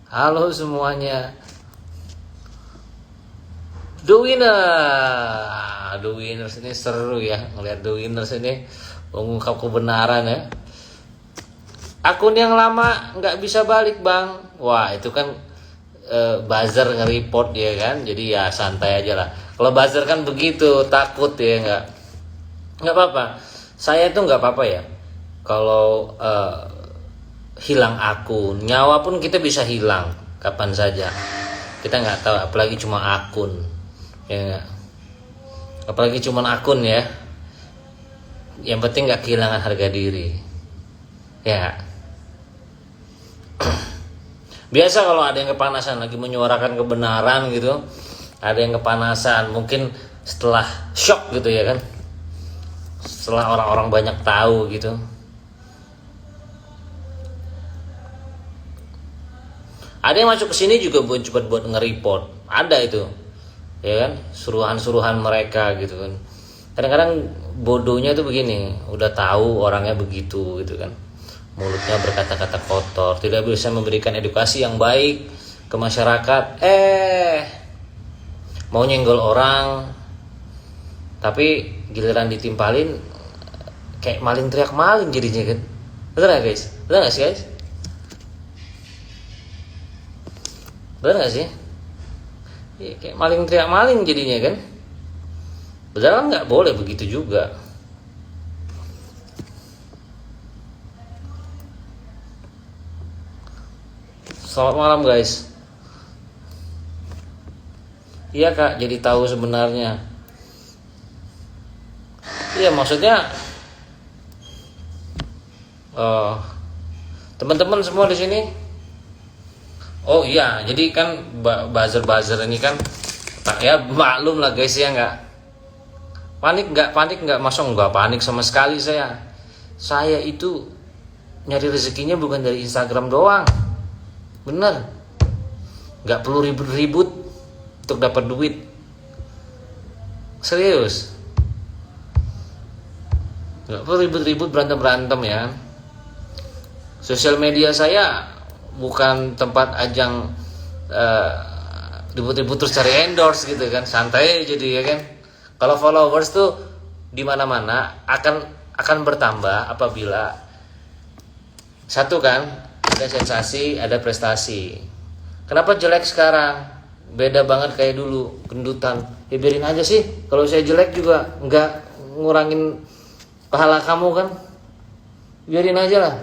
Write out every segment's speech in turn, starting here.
Halo semuanya. The Winner. The Winners ini seru ya. Ngeliat The Winners ini mengungkap kebenaran ya. Akun yang lama nggak bisa balik bang. Wah itu kan buzzer nge-report ya kan. Jadi ya santai aja lah. Kalau buzzer kan begitu, takut ya nggak apa-apa. Saya tuh nggak apa-apa ya. Kalau hilang akun, nyawa pun kita bisa hilang kapan saja. Kita nggak tahu, apalagi cuma akun, ya nggak. Apalagi cuma akun ya. Yang penting nggak kehilangan harga diri, ya. Biasa kalau ada yang kepanasan lagi menyuarakan kebenaran gitu, ada yang kepanasan, mungkin setelah shock gitu ya kan, setelah orang-orang banyak tahu gitu. Ada yang masuk ke sini juga buat nge-report, ada itu, ya kan, suruhan-suruhan mereka gitu kan. Kadang-kadang bodohnya tuh begini, udah tahu orangnya begitu gitu kan, mulutnya berkata-kata kotor, tidak bisa memberikan edukasi yang baik ke masyarakat, mau nyenggol orang, tapi giliran ditimpalin kayak maling teriak maling jadinya kan. Betul nggak guys? Betul nggak sih guys? Bener gak sih? Ya, kayak maling teriak maling jadinya kan. Padahal gak boleh begitu juga. Selamat malam guys. Iya kak, jadi tahu sebenarnya. Iya maksudnya teman-teman semua di sini. Oh iya, jadi kan buzzer ini kan, ya maklum lah guys ya, nggak panik nggak, masuk nggak panik sama sekali saya. Saya itu nyari rezekinya bukan dari Instagram doang, bener, nggak perlu ribut-ribut untuk dapat duit, serius, nggak perlu ribut-ribut berantem ya. Sosial media saya bukan tempat ajang ribut-ribut terus cari endorse gitu kan, santai jadi ya kan. Kalau followers tuh di mana-mana akan bertambah apabila satu kan ada sensasi, ada prestasi. Kenapa jelek sekarang? Beda banget kayak dulu, gendutan. Ya biarin aja sih, kalau saya jelek juga nggak ngurangin pahala kamu kan. Biarin aja lah.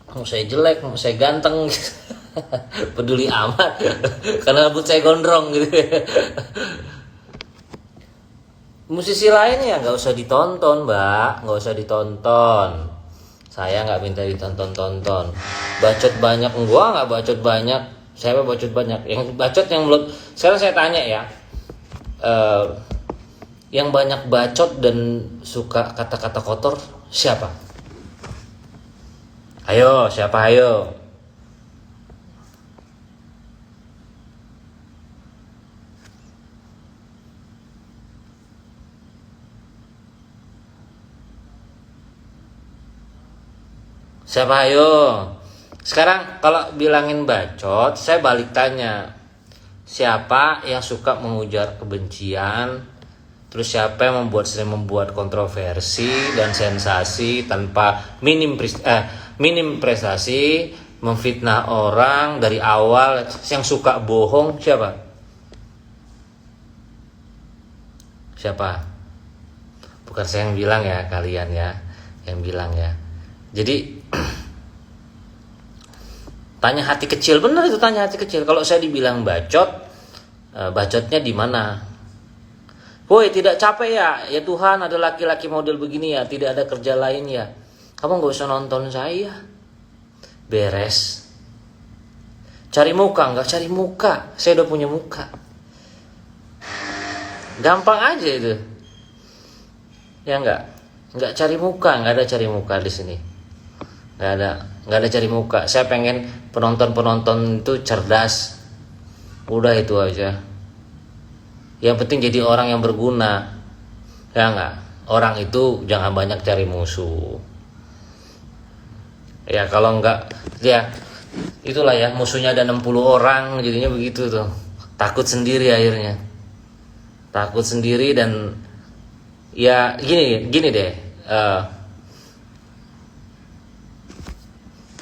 Mau saya jelek, mau saya ganteng, peduli amat, karena rambut saya gondrong gitu. Musisi lain ya nggak usah ditonton, mbak, nggak usah ditonton. Saya nggak minta ditonton. Bacot banyak, gua nggak bacot banyak. Saya bacot banyak. Yang bacot yang menurut sekarang saya tanya ya, yang banyak bacot dan suka kata-kata kotor siapa? Ayo, siapa ayo? Siapa ayo? Sekarang kalau bilangin bacot, saya balik tanya. Siapa yang suka mengujar kebencian? Terus siapa yang sering membuat kontroversi dan sensasi tanpa minim prestasi, memfitnah orang dari awal, yang suka bohong siapa? Bukan saya yang bilang ya, kalian ya yang bilang ya. Jadi tanya hati kecil, bener itu, tanya hati kecil. Kalau saya dibilang bacot, bacotnya di mana? Woi, tidak capek ya? Ya Tuhan, ada laki-laki model begini ya, tidak ada kerja lain ya. Kamu gak usah nonton saya. Beres. Cari muka, gak cari muka. Saya udah punya muka. Gampang aja itu. Ya enggak? Enggak cari muka, enggak ada cari muka di sini. Enggak ada cari muka. Saya pengen penonton itu cerdas. Udah itu aja. Yang penting jadi orang yang berguna. Ya enggak? Orang itu jangan banyak cari musuh. Ya kalau enggak, ya Itulah ya, musuhnya ada 60 orang, jadinya begitu tuh. Takut sendiri akhirnya. Takut sendiri dan ya gini deh.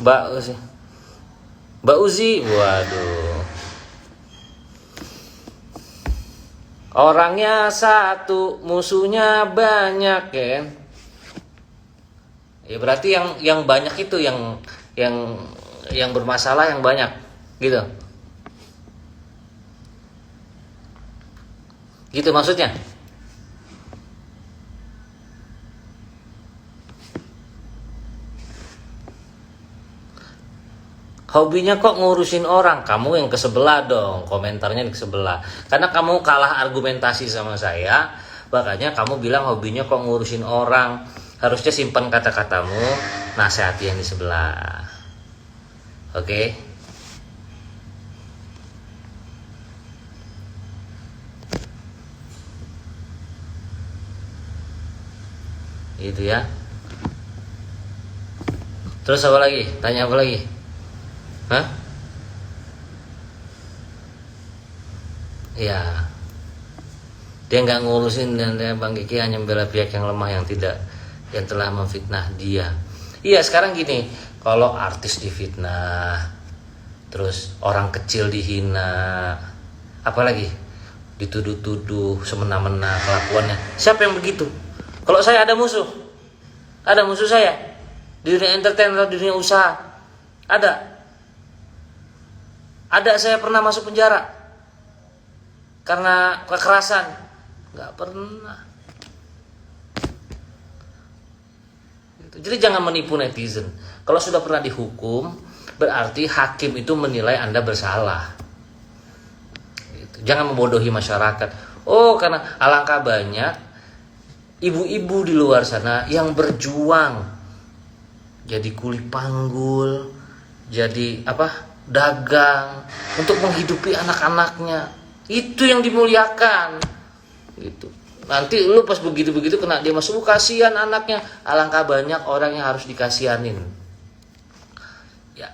Mbak Uzi, waduh. Orangnya satu, musuhnya banyak kan. Ya berarti yang banyak itu yang bermasalah yang banyak gitu. Gitu maksudnya. Hobinya kok ngurusin orang, kamu yang ke sebelah dong, komentarnya ke sebelah. Karena kamu kalah argumentasi sama saya, makanya kamu bilang hobinya kok ngurusin orang. Harusnya simpan kata-katamu, nasihati yang di sebelah. Oke? Gitu ya. Terus apa lagi? Tanya apa lagi? Hah? Ya, dia nggak ngurusin dan Bang Kiki hanya membela pihak yang lemah yang telah memfitnah dia. Iya sekarang gini, kalau artis difitnah, terus orang kecil dihina, apalagi dituduh-tuduh semena-mena kelakuannya. Siapa yang begitu? Kalau saya ada musuh saya di dunia entertain atau di dunia usaha, ada saya pernah masuk penjara karena kekerasan? Nggak pernah. Jadi jangan menipu netizen. Kalau sudah pernah dihukum, berarti hakim itu menilai Anda bersalah. Jangan membodohi masyarakat. Oh, karena alangkah banyak ibu-ibu di luar sana yang berjuang jadi kuli panggul, jadi dagang untuk menghidupi anak-anaknya. Itu yang dimuliakan gitu. Nanti lu pas begitu kena dia masuk, kasihan anaknya. Alangkah banyak orang yang harus dikasihanin. Ya,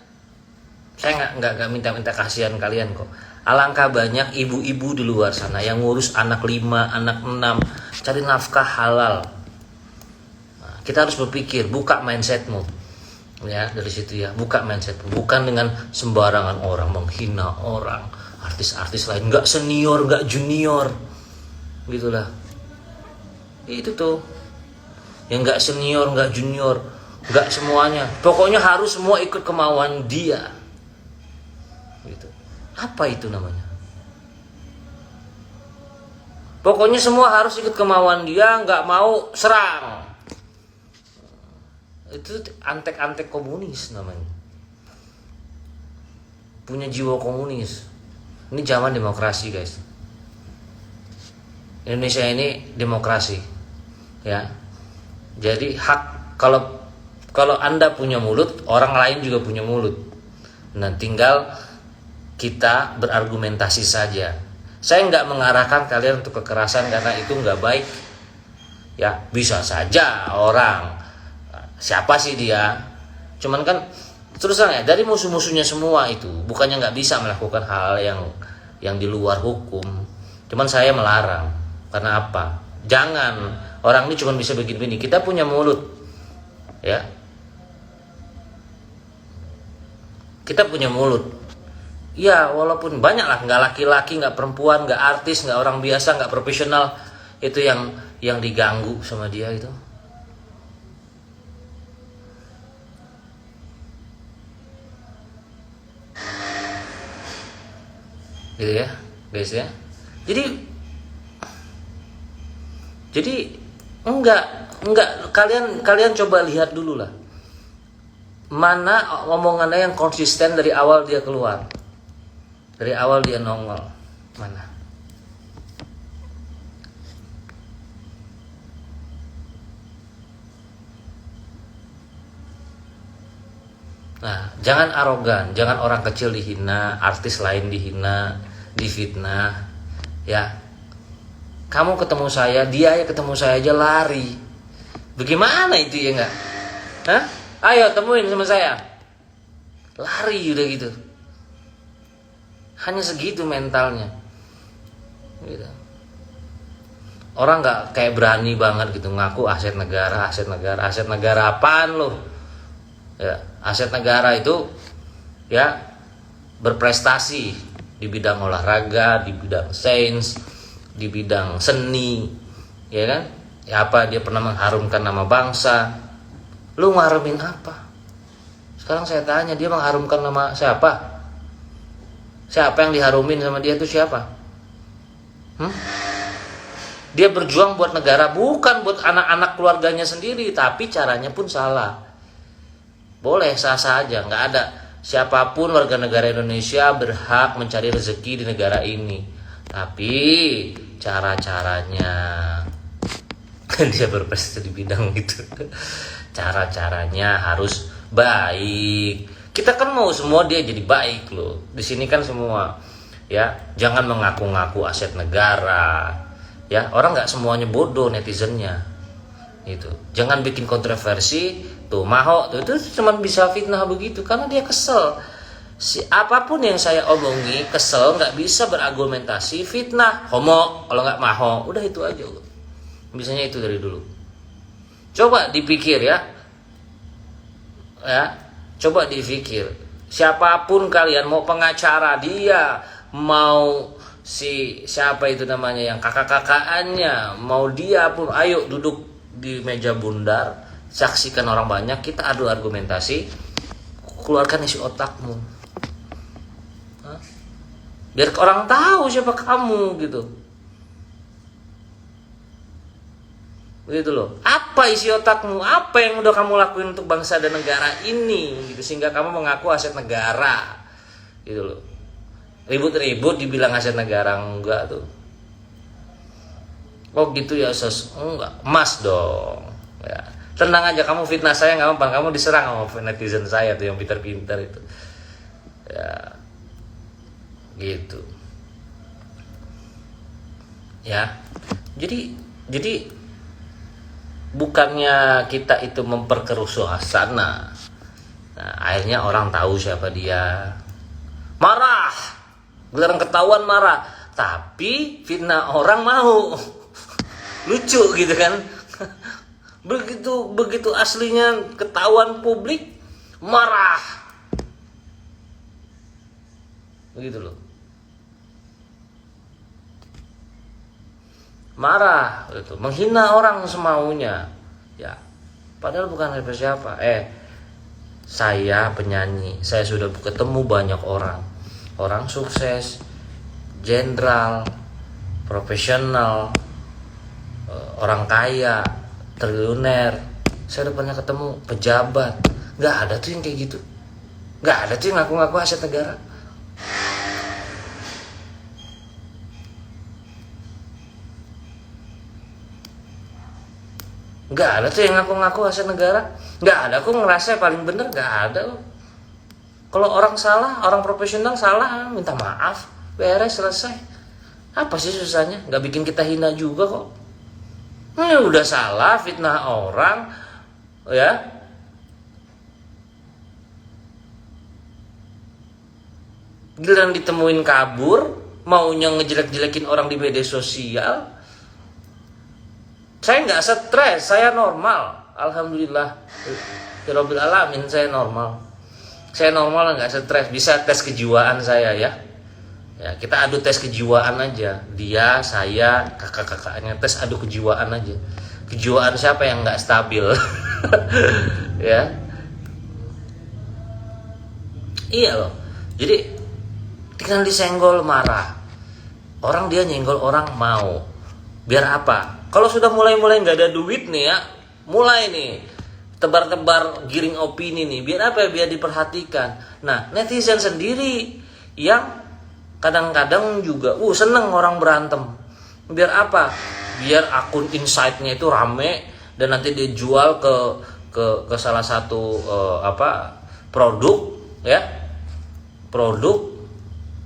saya nggak minta kasihan kalian kok. Alangkah banyak ibu-ibu di luar sana yang ngurus anak 5, anak 6, cari nafkah halal. Nah, kita harus berpikir, buka mindsetmu. Ya dari situ ya, buka mindset, bukan dengan sembarangan orang menghina orang, artis-artis lain, nggak senior nggak junior, gitulah. Itu tuh yang nggak senior nggak junior, nggak semuanya, pokoknya harus semua ikut kemauan dia, gitu. Apa itu namanya? Pokoknya semua harus ikut kemauan dia, nggak mau serang. Itu antek-antek komunis namanya, punya jiwa komunis. Ini zaman demokrasi guys, Indonesia ini demokrasi ya. Jadi hak, kalau Anda punya mulut, orang lain juga punya mulut. Nah tinggal kita berargumentasi saja. Saya nggak mengarahkan kalian untuk kekerasan karena itu nggak baik ya. Bisa saja orang, siapa sih dia, cuman kan terus terang ya, dari musuh-musuhnya semua itu bukannya nggak bisa melakukan hal yang di luar hukum, cuman saya melarang. Karena apa? Jangan, orang ini cuma bisa begini-begini. Kita punya mulut ya, kita punya mulut ya, walaupun banyak lah, nggak laki-laki, nggak perempuan, nggak artis, nggak orang biasa, nggak profesional itu yang diganggu sama dia itu. Gitu ya guys ya. Jadi enggak kalian coba lihat dulu lah, mana omongannya yang konsisten dari awal dia keluar, dari awal dia nongol, mana. Nah, jangan arogan, jangan orang kecil dihina, artis lain dihina, difitnah, ya. Kamu ketemu saya, dia ya ketemu saya aja lari. Bagaimana itu ya enggak? Hah? Ayo temuin sama saya. lari udah gitu. Hanya segitu mentalnya gitu. Orang nggak kayak berani banget gitu ngaku aset negara apaan lo ya. Aset negara itu ya berprestasi di bidang olahraga, di bidang sains, di bidang seni, ya kan? Ya apa dia pernah mengharumkan nama bangsa. Lu ngarumin apa? Sekarang saya tanya, dia mengharumkan nama siapa? Siapa yang diharumin sama dia itu siapa? Dia berjuang buat negara, bukan buat anak-anak keluarganya sendiri, tapi caranya pun salah. Boleh sah-sah aja, nggak ada siapapun warga negara Indonesia berhak mencari rezeki di negara ini. Tapi cara-caranya dia berprestasi di bidang itu. Cara-caranya harus baik. Kita kan mau semua dia jadi baik loh. Di sini kan semua ya, jangan mengaku-ngaku aset negara. Ya, orang nggak semuanya bodoh netizennya. Itu. Jangan bikin kontroversi. Tuh, Maho tuh itu cuma bisa fitnah begitu karena dia kesel. Apapun yang saya omongi kesel, nggak bisa berargumentasi, fitnah, homo kalau nggak Maho. Udah itu aja. Biasanya itu dari dulu. Coba dipikir ya. Ya, coba dipikir. Siapapun kalian, mau pengacara dia, mau siapa itu namanya yang kakak-kakaannya, mau dia pun, ayo duduk di meja bundar, saksikan orang banyak, kita adu argumentasi, keluarkan isi otakmu. Biar orang tahu siapa kamu gitu. Begitu loh. Apa isi otakmu? Apa yang udah kamu lakuin untuk bangsa dan negara ini gitu, sehingga kamu mengaku aset negara. Gitu loh. Ribut-ribut dibilang aset negara, enggak tuh. Oh gitu ya, sos. Enggak, emas dong. Ya. Tenang aja, kamu fitnah saya enggak apa-apa, kamu diserang sama netizen saya tuh yang pintar-pintar itu. Ya. Gitu. Ya. Jadi bukannya kita itu memperkeruh suasana. Nah, akhirnya orang tahu siapa dia. Marah. Giliran ketahuan marah. Tapi fitnah orang mau. Lucu gitu kan. Begitu aslinya ketahuan publik, marah. Begitu loh. Marah gitu, menghina orang semaunya. Ya. Padahal bukan siapa. Saya penyanyi, saya sudah ketemu banyak orang. Orang sukses, jenderal, profesional, orang kaya, triliuner. Saya udah pernah ketemu pejabat. Gak ada tuh yang kayak gitu. Gak ada tuh yang ngaku-ngaku aset negara. Gak ada tuh yang ngaku-ngaku aset negara. Gak ada, aku ngerasa paling bener, gak ada. Kalau orang salah, orang profesional salah, minta maaf, beres, selesai. Apa sih susahnya? Gak bikin kita hina juga kok. Udah salah, fitnah orang, ya. Giliran ditemuin kabur, maunya ngejelek-jelekin orang di media sosial. Saya nggak stres, saya normal, alhamdulillah, Rabbil alamin, saya normal, nggak stres, bisa tes kejiwaan saya ya, kita adu tes kejiwaan aja, dia, saya, kakak-kakaknya tes adu kejiwaan aja, kejiwaan siapa yang nggak stabil, ya, iya loh, jadi tinggal disenggol marah, orang dia nyenggol orang mau, biar apa? Kalau sudah mulai nggak ada duit nih ya, mulai nih tebar-tebar giring opini nih, biar apa? Biar diperhatikan. Nah, netizen sendiri yang kadang-kadang juga seneng orang berantem. Biar apa? Biar akun insight-nya itu rame dan nanti dijual ke salah satu produk ya. Produk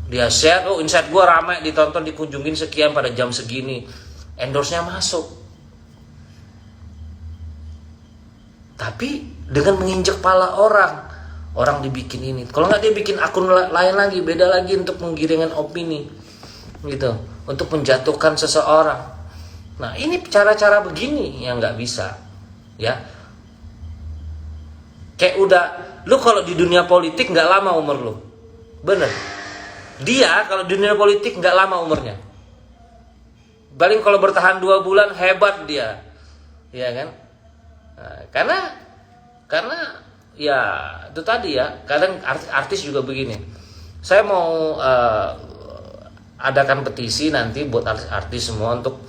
dia share, insight gua rame, ditonton, dikunjungin sekian pada jam segini. Endorse-nya masuk. Tapi dengan menginjek pala orang orang dibikin ini. Kalau nggak dia bikin akun lain lagi, beda lagi untuk menggiringkan opini, gitu, untuk menjatuhkan seseorang. Nah ini cara-cara begini yang nggak bisa, ya. Kayak udah, lu kalau di dunia politik nggak lama umur lu, bener. Dia kalau di dunia politik nggak lama umurnya. Paling kalau bertahan 2 bulan hebat dia, ya kan? Nah, karena ya itu tadi ya, kadang artis juga begini. Saya mau adakan petisi nanti buat artis semua untuk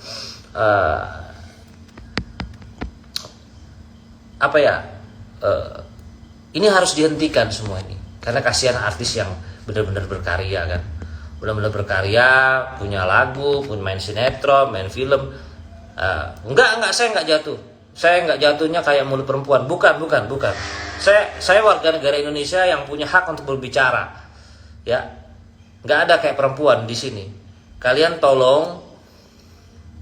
ini harus dihentikan semua ini, karena kasihan artis yang benar-benar berkarya kan, benar-benar berkarya, punya lagu, punya main sinetron, main film. Enggak, saya nggak jatuh. Saya nggak jatuhnya kayak mulut perempuan, bukan. Saya warga negara Indonesia yang punya hak untuk berbicara, ya. Nggak ada kayak perempuan di sini. Kalian tolong,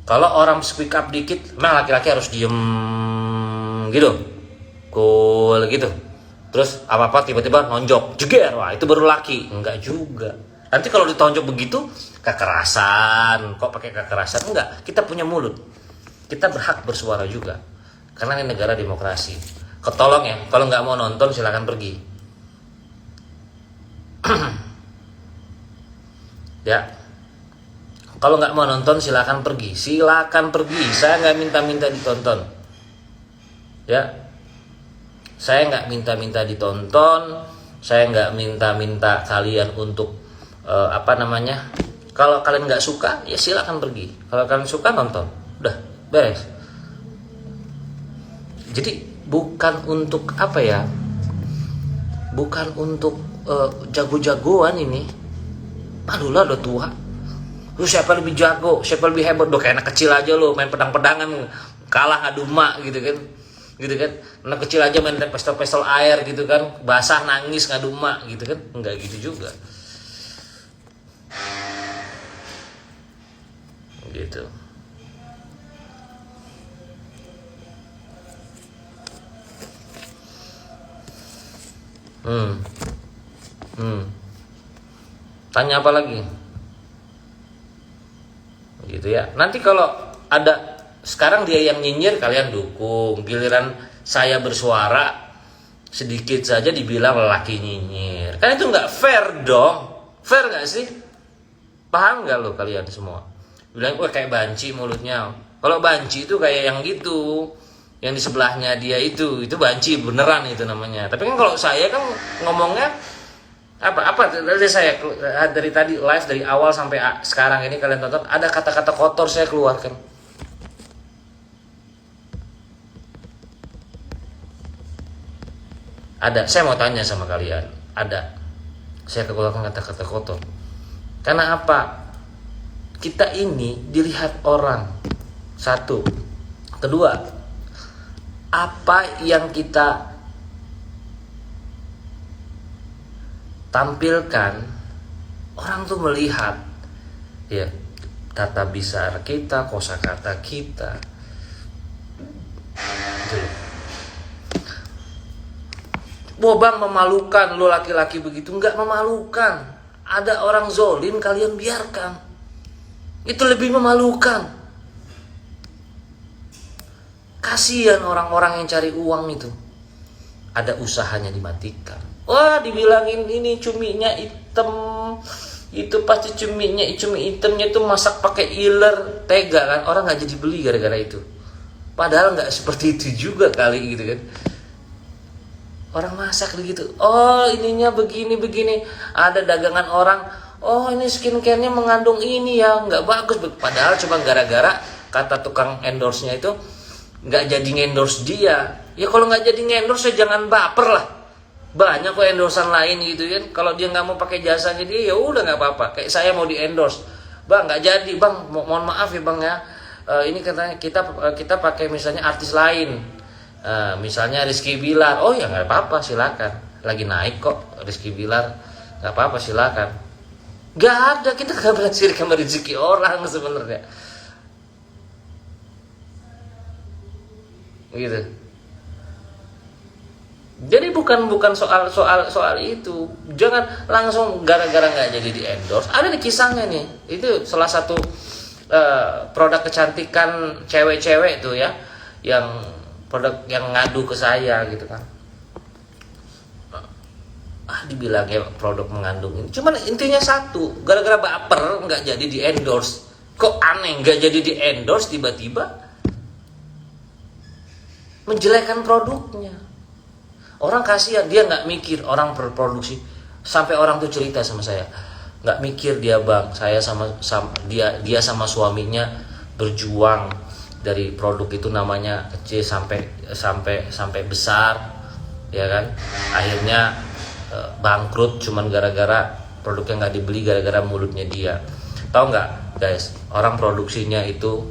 kalau orang speak up dikit, memang laki-laki harus diem gitu, cool gitu. Terus apa-apa tiba-tiba nonjok, jeger, wah itu baru laki. Enggak juga. Nanti kalau ditonjok begitu, kekerasan. Kok pakai kekerasan? Enggak, kita punya mulut. Kita berhak bersuara juga. Karena ini negara demokrasi. Ketolong ya, kalau nggak mau nonton silakan pergi. Ya, kalau nggak mau nonton silakan pergi. Saya nggak minta-minta ditonton. Ya, saya nggak minta-minta ditonton. Saya nggak minta-minta kalian untuk kalau kalian nggak suka ya silakan pergi. Kalau kalian suka nonton, udah beres. Jadi bukan untuk bukan untuk jago-jagoan ini. Aduh lah, udah tua. Lu siapa lebih jago, siapa lebih hebat? Udah kayak anak kecil aja lo main pedang-pedangan kalah ngadu mak gitu kan. Anak kecil aja main pistol air gitu kan, basah nangis ngadu mak gitu kan. Enggak gitu juga. Gitu. Tanya apa lagi? Gitu ya. Nanti kalau ada, sekarang dia yang nyinyir kalian dukung, giliran saya bersuara sedikit saja dibilang lelaki nyinyir. Kan itu nggak fair dong. Fair nggak sih? Paham nggak lo kalian semua? Bilang kayak banci mulutnya. Kalau banci itu kayak yang gitu, yang di sebelahnya dia itu banci beneran itu namanya. Tapi kan kalau saya kan ngomongnya dari tadi live dari awal sampai sekarang ini kalian tonton, ada kata-kata kotor saya keluarkan. Ada, saya mau tanya sama kalian, ada saya keluarkan kata-kata kotor. Karena apa? Kita ini dilihat orang. Satu. Kedua, apa yang kita tampilkan, orang tuh melihat ya tata bicara kita, kosakata kita. Wah bang, memalukan lo laki-laki begitu. Enggak memalukan. Ada orang zolim kalian biarkan, itu lebih memalukan. Kasihan orang-orang yang cari uang itu, ada usahanya dimatikan. Wah dibilangin ini cuminya hitam, itu pasti cumi hitamnya itu masak pakai iler. Tega kan, orang nggak jadi beli gara-gara itu. Padahal nggak seperti itu juga kali gitu kan. Orang masak begitu, oh ininya begini. Ada dagangan orang, oh ini skincare-nya mengandung ini ya, nggak bagus. Padahal cuma gara-gara kata tukang endorse-nya itu nggak jadi endorse dia. Ya kalau nggak jadi endorse ya jangan baper lah. Banyak kok endorsean lain gitu kan. Kalau dia nggak mau pakai jasanya dia, ya udah nggak apa-apa. Kayak saya mau di endorse, bang nggak jadi bang, mohon maaf ya bang ya. Ini katanya kita pakai misalnya artis lain. Misalnya Rizky Bilar, oh ya nggak apa-apa silakan, lagi naik kok Rizky Bilar, nggak apa-apa silakan. Nggak ada, kita nggak berhasil sama rezeki orang sebenarnya, gitu. Jadi bukan soal itu. Jangan langsung gara-gara nggak jadi di endorse. Ada di kisahnya nih. Itu salah satu produk kecantikan cewek-cewek tuh ya, yang produk yang ngadu ke saya gitu kan. Dibilangnya produk mengandung ini. Cuman intinya satu, gara-gara baper nggak jadi di endorse. Kok aneh nggak jadi di endorse tiba-tiba menjelekkan produknya. Orang kasihan, dia nggak mikir orang berproduksi. Sampai orang tuh cerita sama saya, nggak mikir dia bang, saya sama dia sama suaminya berjuang dari produk itu namanya kecil sampai besar, ya kan? Akhirnya bangkrut cuman gara-gara produknya nggak dibeli, gara-gara mulutnya dia. Tahu nggak guys, orang produksinya itu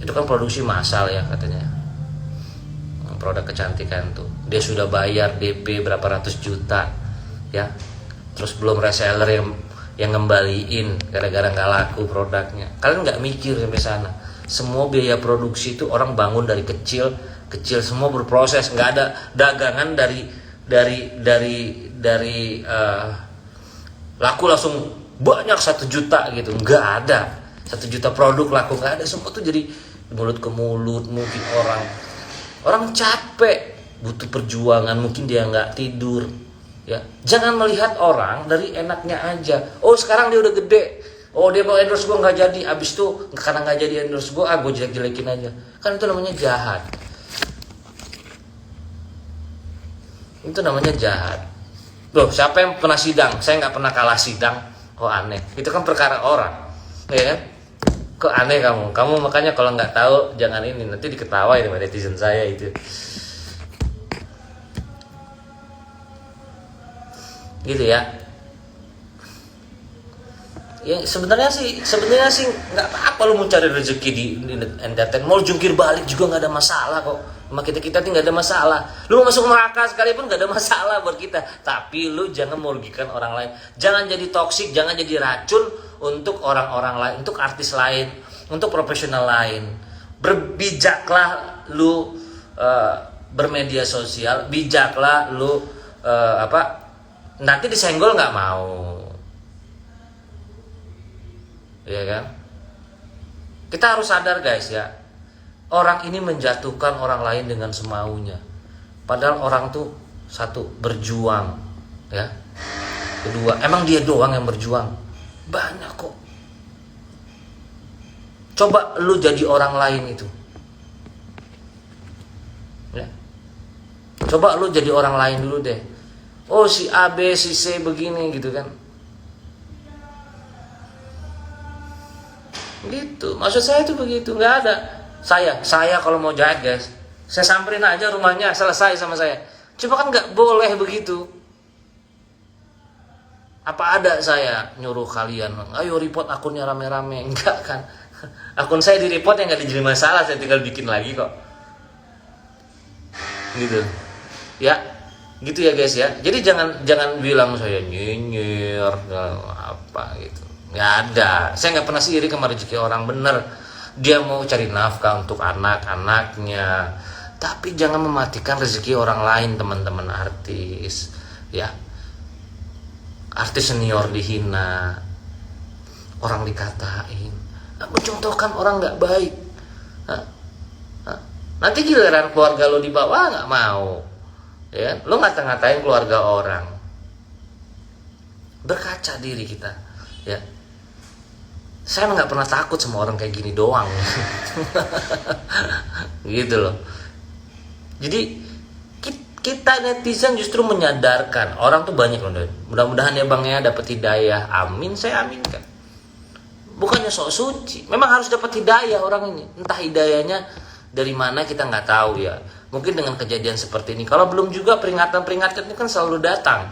kan produksi massal ya katanya, produk kecantikan tuh dia sudah bayar DP berapa ratus juta ya, terus belum reseller yang ngembaliin gara-gara nggak laku produknya. Kalian nggak mikir sampai sana, semua biaya produksi itu orang bangun dari kecil semua berproses, nggak ada dagangan dari laku langsung banyak 1 juta gitu, nggak ada. 1 juta produk laku, nggak ada. Semua tuh jadi mulut ke mulut. Mungkin orang capek, butuh perjuangan, mungkin dia nggak tidur ya. Jangan melihat orang dari enaknya aja. Oh sekarang dia udah gede, oh dia mau endorse gue nggak jadi, abis itu karena nggak jadi endorse gue, gue jelek-jelekin aja. Kan itu namanya jahat. Itu namanya jahat. Loh, siapa yang pernah sidang? Saya nggak pernah kalah sidang. Kok aneh? Itu kan perkara orang, ya kan? Kok aneh kamu makanya kalau nggak tahu jangan ini, nanti diketawain sama netizen saya itu. Gitu ya. Ya sebenarnya sih nggak apa-apa lu mau cari rezeki di entertain, mau jungkir balik juga nggak ada masalah kok. Sama kita nggak ada masalah. Lu mau masuk neraka sekalipun nggak ada masalah buat kita. Tapi lu jangan merugikan orang lain. Jangan jadi toksik, jangan jadi racun untuk orang-orang lain, untuk artis lain, untuk profesional lain. Berbijaklah lu bermedia sosial, bijaklah lu nanti disenggol nggak mau. Ya kan? Kita harus sadar guys ya, orang ini menjatuhkan orang lain dengan semaunya. Padahal orang tuh satu berjuang ya. Kedua, emang dia doang yang berjuang? Banyak kok. Coba lu jadi orang lain itu ya. Coba lu jadi orang lain dulu deh. Oh si A, B, si C begini gitu kan. Gitu, maksud saya itu begitu. Nggak ada. Saya kalau mau jahat guys, saya samperin aja rumahnya, selesai sama saya. Cuma kan nggak boleh begitu. Apa ada saya nyuruh kalian, ayo report akunnya rame-rame? Enggak kan. Akun saya di report yang nggak jadi masalah, saya tinggal bikin lagi kok. Gitu ya, gitu ya guys ya. Jadi jangan bilang saya nyinyir apa gitu. Nggak ada. Saya nggak pernah sirik sama rezeki orang, bener. Dia mau cari nafkah untuk anak-anaknya, tapi jangan mematikan rezeki orang lain, teman-teman artis ya. Artis senior dihina, orang dikatain, mencontohkan orang nggak baik. Nanti giliran keluarga lo di bawah nggak mau ya, lo ngata-ngatain keluarga orang. Berkaca diri kita ya. Saya nggak pernah takut sama orang kayak gini doang. Gitu loh. Jadi kita netizen justru menyadarkan orang tuh banyak loh. Mudah-mudahan ya bang ya dapat hidayah. Amin, saya aminkan. Bukannya sok suci, memang harus dapat hidayah orang ini. Entah hidayahnya dari mana kita nggak tahu ya. Mungkin dengan kejadian seperti ini. Kalau belum juga peringatan ini kan selalu datang.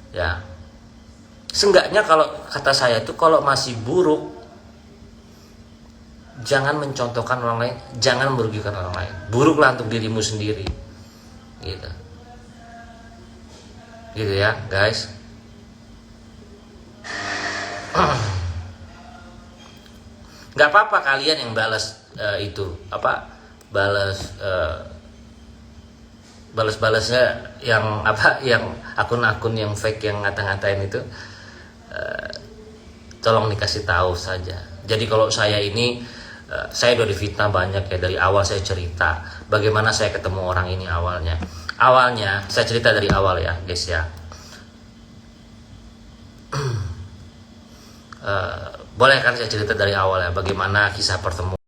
Ya. Seenggaknya kalau kata saya tuh kalau masih buruk, jangan mencontohkan orang lain, jangan merugikan orang lain. Buruklah untuk dirimu sendiri. Gitu. Gitu ya, guys. Gak apa-apa kalian yang balas itu, balas balas-balasnya yang apa, yang akun-akun yang fake yang ngata-ngatain itu, tolong dikasih tahu saja. Jadi kalau saya ini, saya udah difitnah banyak ya. Dari awal saya cerita bagaimana saya ketemu orang ini awalnya. Awalnya saya cerita dari awal ya guys ya. Boleh kan saya cerita dari awal ya, bagaimana kisah pertemuan